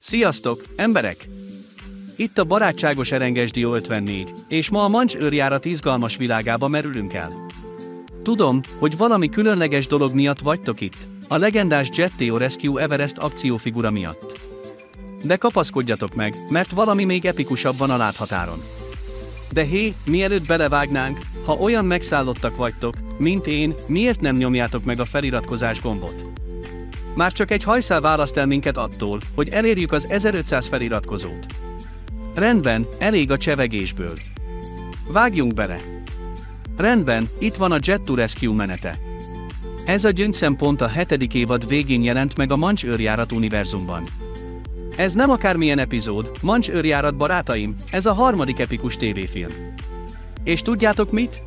Sziasztok, emberek! Itt a barátságos RNGSDIO 54, és ma a Mancs őrjárat izgalmas világába merülünk el. Tudom, hogy valami különleges dolog miatt vagytok itt, a legendás Jet Teo Rescue Everest akciófigura miatt. De kapaszkodjatok meg, mert valami még epikusabb van a láthatáron. De hé, mielőtt belevágnánk, ha olyan megszállottak vagytok, mint én, miért nem nyomjátok meg a feliratkozás gombot? Már csak egy hajszál választ el minket attól, hogy elérjük az 1500 feliratkozót. Rendben, elég a csevegésből. Vágjunk bele! Rendben, itt van a Jet Teo Rescue menete. Ez a gyöngyszempont a 7. évad végén jelent meg a Mancs őrjárat univerzumban. Ez nem akármilyen epizód, Mancs őrjárat barátaim, ez a 3. epikus tévéfilm. És tudjátok mit?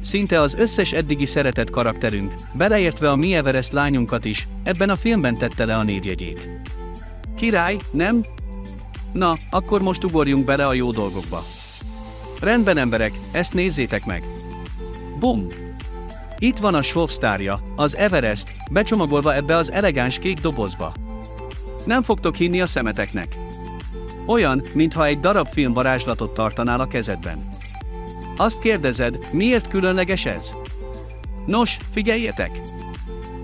Szinte az összes eddigi szeretett karakterünk, beleértve a mi Everest lányunkat is, ebben a filmben tette le a névjegyét. Király, nem? Na, akkor most ugorjunk bele a jó dolgokba. Rendben emberek, ezt nézzétek meg. Bum! Itt van a Swovstarja, az Everest, becsomagolva ebbe az elegáns kék dobozba. Nem fogtok hinni a szemeteknek. Olyan, mintha egy darab filmvarázslatot tartanál a kezedben. Azt kérdezed, miért különleges ez? Nos, figyeljetek!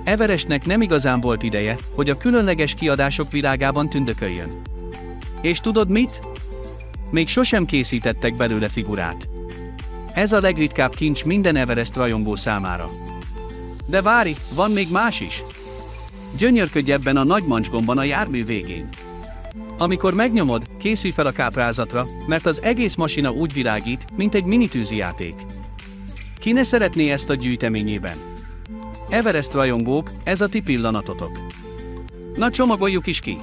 Everestnek nem igazán volt ideje, hogy a különleges kiadások világában tündököljön. És tudod mit? Még sosem készítettek belőle figurát. Ez a legritkább kincs minden Everest rajongó számára. De várj, van még más is. Gyönyörködj ebben a nagy mancsgomban a jármű végén. Amikor megnyomod, készülj fel a káprázatra, mert az egész masina úgy világít, mint egy mini tűzijáték. Ki ne szeretné ezt a gyűjteményében? Everest rajongók, ez a ti pillanatotok. Na csomagoljuk is ki!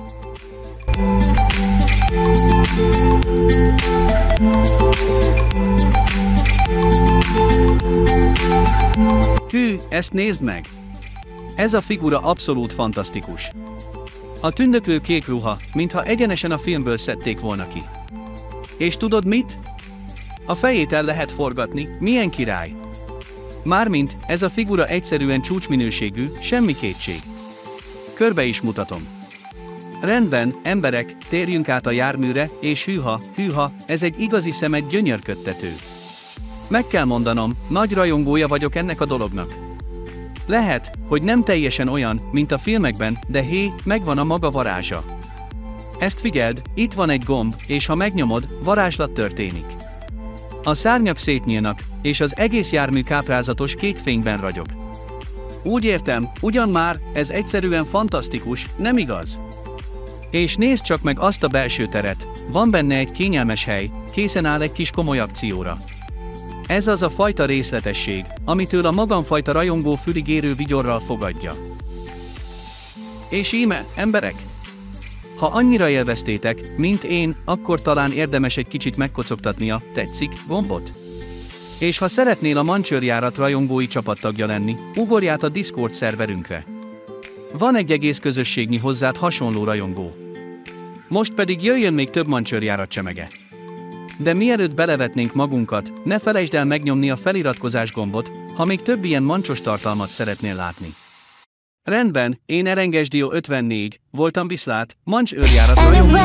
Hű, ezt nézd meg! Ez a figura abszolút fantasztikus. A tündöklő kék ruha, mintha egyenesen a filmből szedték volna ki. És tudod mit? A fejét el lehet forgatni, milyen király! Mármint, ez a figura egyszerűen csúcsminőségű, semmi kétség. Körbe is mutatom. Rendben, emberek, térjünk át a járműre, és hűha, ez egy igazi szemet gyönyörködtető. Meg kell mondanom, nagy rajongója vagyok ennek a dolognak. Lehet, hogy nem teljesen olyan, mint a filmekben, de hé, megvan a maga varázsa. Ezt figyeld, itt van egy gomb, és ha megnyomod, varázslat történik. A szárnyak szétnyílnak, és az egész jármű káprázatos kék fényben ragyog. Úgy értem, ugyan már, ez egyszerűen fantasztikus, nem igaz? És nézd csak meg azt a belső teret, van benne egy kényelmes hely, készen áll egy kis komoly akcióra. Ez az a fajta részletesség, amitől a magamfajta rajongó fülig érő vigyorral fogadja. És íme, emberek! Ha annyira élveztétek, mint én, akkor talán érdemes egy kicsit megkocogtatni a tetszik gombot. És ha szeretnél a Mancs őrjárat rajongói csapattagja lenni, ugorj át a Discord szerverünkre. Van egy egész közösségnyi hozzád hasonló rajongó. Most pedig jöjjön még több Mancs őrjárat csemege. De mielőtt belevetnénk magunkat, ne felejtsd el megnyomni a feliratkozás gombot, ha még több ilyen mancsos tartalmat szeretnél látni. Rendben, én RNGSDIO 54, voltam viszlát, Mancs őrjárat rajongó.